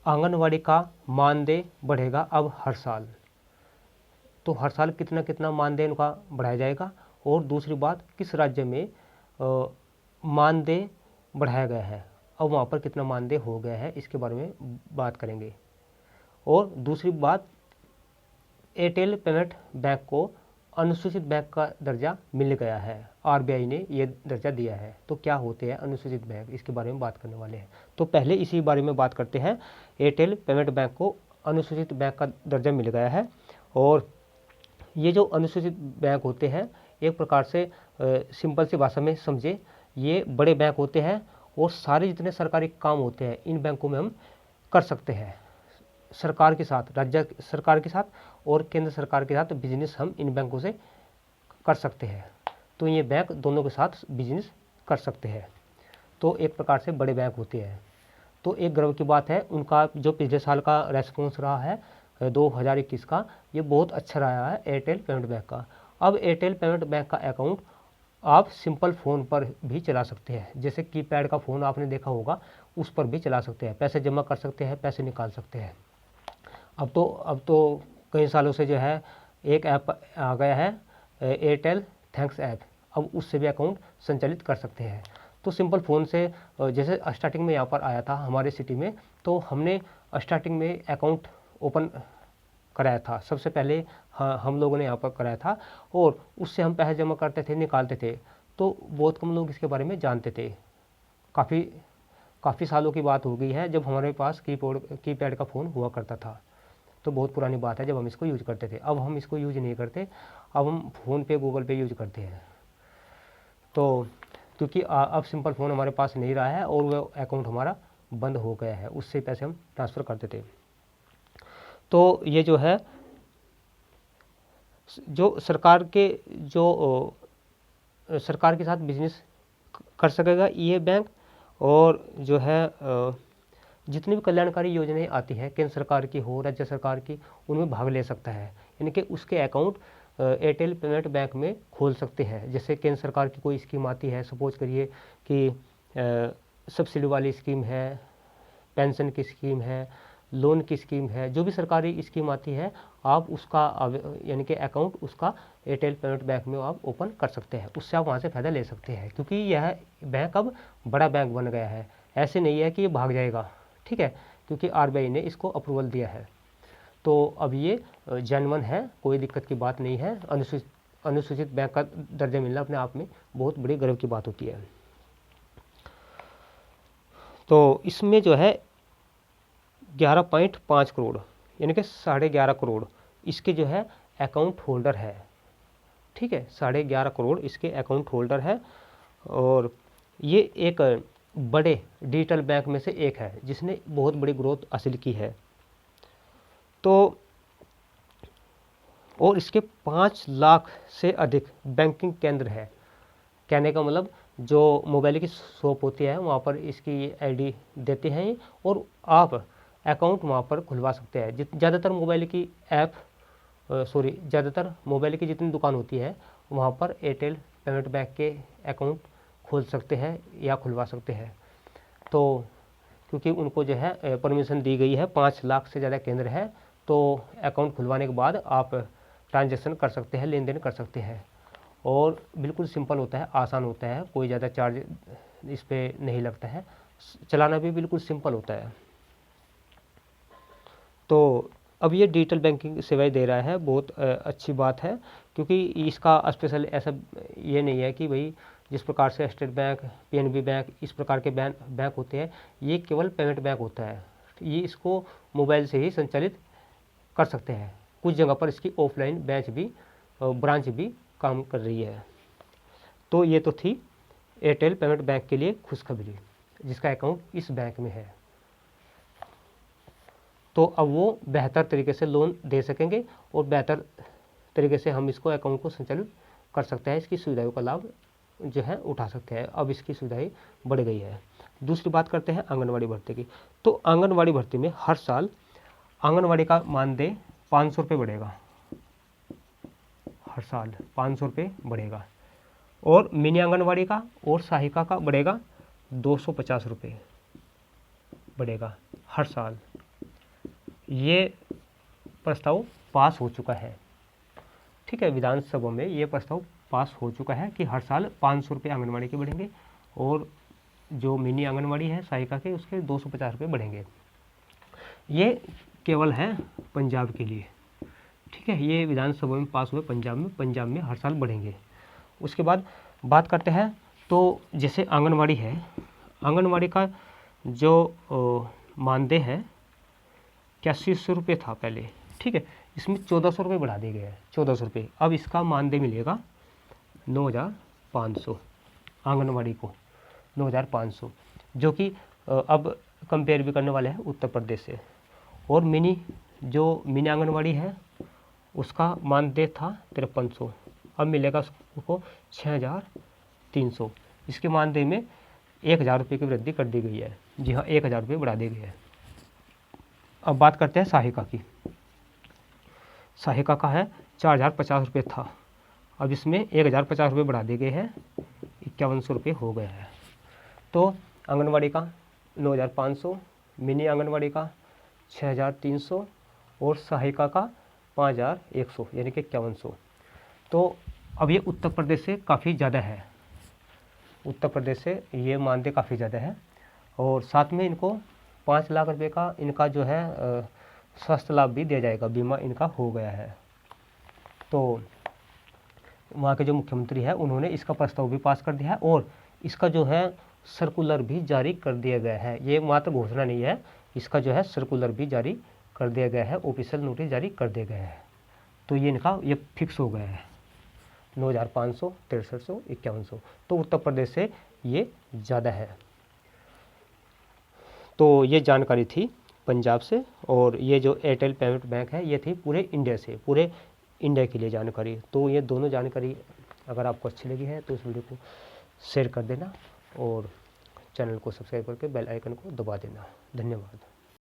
आंगनवाड़ी का मानदेय बढ़ेगा अब हर साल। तो हर साल कितना कितना मानदेय उनका बढ़ाया जाएगा। और दूसरी बात, किस राज्य में मानदेय बढ़ाया गया है, अब वहाँ पर कितना मानदेय हो गया है, इसके बारे में बात करेंगे। और दूसरी बात, एयरटेल पेमेंट बैंक को अनुसूचित बैंक का दर्जा मिल गया है, आरबीआई ने ये दर्जा दिया है। तो क्या होते हैं अनुसूचित बैंक, इसके बारे में बात करने वाले हैं। तो पहले इसी बारे में बात करते हैं। एयरटेल पेमेंट बैंक को अनुसूचित बैंक का दर्जा मिल गया है। और ये जो अनुसूचित बैंक होते हैं, एक प्रकार से सिंपल सी भाषा में समझे, ये बड़े बैंक होते हैं और सारे जितने सरकारी काम होते हैं इन बैंकों में हम कर सकते हैं। सरकार के साथ, राज्य सरकार के साथ और केंद्र सरकार के साथ बिजनेस हम इन बैंकों से कर सकते हैं। तो ये बैंक दोनों के साथ बिजनेस कर सकते हैं। तो एक प्रकार से बड़े बैंक होते हैं। तो एक गर्व की बात है, उनका जो पिछले साल का रेस्पॉन्स रहा है 2021 का, ये बहुत अच्छा रहा है एयरटेल पेमेंट बैंक का। अब एयरटेल पेमेंट बैंक का अकाउंट आप सिंपल फ़ोन पर भी चला सकते हैं। जैसे कीपैड का फ़ोन आपने देखा होगा, उस पर भी चला सकते हैं, पैसे जमा कर सकते हैं, पैसे निकाल सकते हैं। अब तो कई सालों से जो है एक ऐप आ गया है, एयरटेल थैंक्स ऐप, अब उससे भी अकाउंट संचालित कर सकते हैं। तो सिंपल फ़ोन से, जैसे स्टार्टिंग में यहाँ पर आया था हमारे सिटी में, तो हमने स्टार्टिंग में अकाउंट ओपन कराया था सबसे पहले, हम लोगों ने यहाँ पर कराया था। और उससे हम पैसे जमा करते थे, निकालते थे। तो बहुत कम लोग इसके बारे में जानते थे। काफ़ी सालों की बात हो गई है जब हमारे पास कीपैड का फ़ोन हुआ करता था। तो बहुत पुरानी बात है जब हम इसको यूज करते थे। अब हम इसको यूज नहीं करते, अब हम फ़ोन पे, गूगल पे यूज करते हैं। तो क्योंकि अब सिंपल फ़ोन हमारे पास नहीं रहा है और वो अकाउंट हमारा बंद हो गया है, उससे पैसे हम ट्रांसफ़र करते थे। तो ये जो है, जो सरकार के साथ बिजनेस कर सकेगा ये बैंक। और जो है जितनी भी कल्याणकारी योजनाएं आती हैं, केंद्र सरकार की हो, राज्य सरकार की, उनमें भाग ले सकता है। यानी कि उसके अकाउंट एयरटेल पेमेंट बैंक में खोल सकते हैं। जैसे केंद्र सरकार की कोई स्कीम आती है, सपोज करिए कि सब्सिडी वाली स्कीम है, पेंशन की स्कीम है, लोन की स्कीम है, जो भी सरकारी स्कीम आती है, आप उसका यानी कि अकाउंट उसका एयरटेल पेमेंट बैंक में आप ओपन कर सकते हैं। उससे आप वहाँ से फ़ायदा ले सकते हैं, क्योंकि यह बैंक अब बड़ा बैंक बन गया है। ऐसे नहीं है कि ये भाग जाएगा, ठीक है, क्योंकि आरबीआई ने इसको अप्रूवल दिया है। तो अब ये जेन्युइन है, कोई दिक्कत की बात नहीं है। अनुसूचित बैंक का दर्जा मिलना अपने आप में बहुत बड़ी गर्व की बात होती है। तो इसमें जो है 11.5 करोड़ यानी कि 11.5 करोड़ इसके जो है अकाउंट होल्डर है, ठीक है, 11.5 करोड़ इसके अकाउंट होल्डर है। और ये एक बड़े डिजिटल बैंक में से एक है जिसने बहुत बड़ी ग्रोथ हासिल की है। तो और इसके 5 लाख से अधिक बैंकिंग केंद्र है। कहने का मतलब, जो मोबाइल की शॉप होती है वहाँ पर इसकी आईडी देते हैं और आप अकाउंट वहाँ पर खुलवा सकते हैं। ज़्यादातर मोबाइल की जितनी दुकान होती है वहाँ पर एयरटेल पेमेंट बैंक के अकाउंट खोल सकते हैं या खुलवा सकते हैं। तो क्योंकि उनको जो है परमिशन दी गई है, 5 लाख से ज़्यादा केंद्र है, तो अकाउंट खुलवाने के बाद आप ट्रांजैक्शन कर सकते हैं, लेन देन कर सकते हैं। और बिल्कुल सिंपल होता है, आसान होता है, कोई ज़्यादा चार्ज इस पर नहीं लगता है, चलाना भी बिल्कुल सिंपल होता है। तो अब ये डिजिटल बैंकिंग सेवाएं दे रहा है, बहुत अच्छी बात है। क्योंकि इसका स्पेशल ऐसा ये नहीं है कि भाई जिस प्रकार से स्टेट बैंक, पीएनबी बैंक, इस प्रकार के बैंक होते हैं, ये केवल पेमेंट बैंक होता है। ये इसको मोबाइल से ही संचालित कर सकते हैं। कुछ जगह पर इसकी ऑफलाइन ब्रांच भी काम कर रही है। तो ये तो थी एयरटेल पेमेंट बैंक के लिए खुशखबरी, जिसका अकाउंट इस बैंक में है। तो अब वो बेहतर तरीके से लोन दे सकेंगे और बेहतर तरीके से हम इसको अकाउंट को संचालित कर सकते हैं, इसकी सुविधाओं का लाभ जो है उठा सकते हैं। अब इसकी सुविधाएं बढ़ गई है। दूसरी बात करते हैं आंगनवाड़ी भर्ती की। तो आंगनवाड़ी भर्ती में हर साल आंगनवाड़ी का मानदेय 500 रुपये बढ़ेगा, हर साल 500 रुपये बढ़ेगा। और मिनी आंगनवाड़ी का और सहायिका का बढ़ेगा 250 रुपये बढ़ेगा हर साल। ये प्रस्ताव पास हो चुका है। ठीक है, विधानसभा में ये प्रस्ताव पास हो चुका है कि हर साल 500 रुपये आंगनबाड़ी के बढ़ेंगे और जो मिनी आंगनबाड़ी है सहायिका के उसके 250 रुपये बढ़ेंगे। ये केवल है पंजाब के लिए। ठीक है, ये विधानसभा में पास हुए पंजाब में हर साल बढ़ेंगे। उसके बाद बात करते हैं तो जैसे आंगनबाड़ी है, आंगनबाड़ी का जो मानदेय है 8100 रुपये था पहले। ठीक है, इसमें 1400 रुपये बढ़ा दिए गए हैं, 1400 रुपये। अब इसका मानदेय मिलेगा 9500 आंगनबाड़ी को, 9500, जो कि अब कंपेयर भी करने वाले हैं उत्तर प्रदेश से। और जो मिनी आंगनबाड़ी है उसका मानदेय था 5300, अब मिलेगा उसको 6300। इसके मानदेय में 1000 रुपये की वृद्धि कर दी गई है। जी हाँ, 1000 रुपये बढ़ा दिए गए हैं। अब बात करते हैं सहायिका की। सहायिका का है 4050 रुपये था, अब इसमें 1050 रुपये बढ़ा दिए गए हैं, 5100 रुपये हो गया है। तो आंगनबाड़ी का 9500, मिनी आंगनबाड़ी का 6300 और सहायिका का 5100 यानी कि 5100। तो अब ये उत्तर प्रदेश से काफ़ी ज़्यादा है, उत्तर प्रदेश से ये मानदेय काफ़ी ज़्यादा है। और साथ में इनको 5 लाख रुपए का इनका जो है स्वास्थ्य लाभ भी दिया जाएगा, बीमा इनका हो गया है। तो वहाँ के जो मुख्यमंत्री है उन्होंने इसका प्रस्ताव भी पास कर दिया है और इसका जो है सर्कुलर भी जारी कर दिया गया है। ये मात्र घोषणा नहीं है, इसका जो है सर्कुलर भी जारी कर दिया गया है, ऑफिशियल नोटिस जारी कर दिया गया है। तो ये फिक्स हो गया है 9500, 6300, 5100। तो उत्तर प्रदेश से ये ज़्यादा है। तो ये जानकारी थी पंजाब से, और ये जो एयरटेल पेमेंट बैंक है ये थी पूरे इंडिया से, पूरे इंडिया के लिए जानकारी। तो ये दोनों जानकारी अगर आपको अच्छी लगी है तो इस वीडियो को शेयर कर देना और चैनल को सब्सक्राइब करके बेल आइकन को दबा देना। धन्यवाद।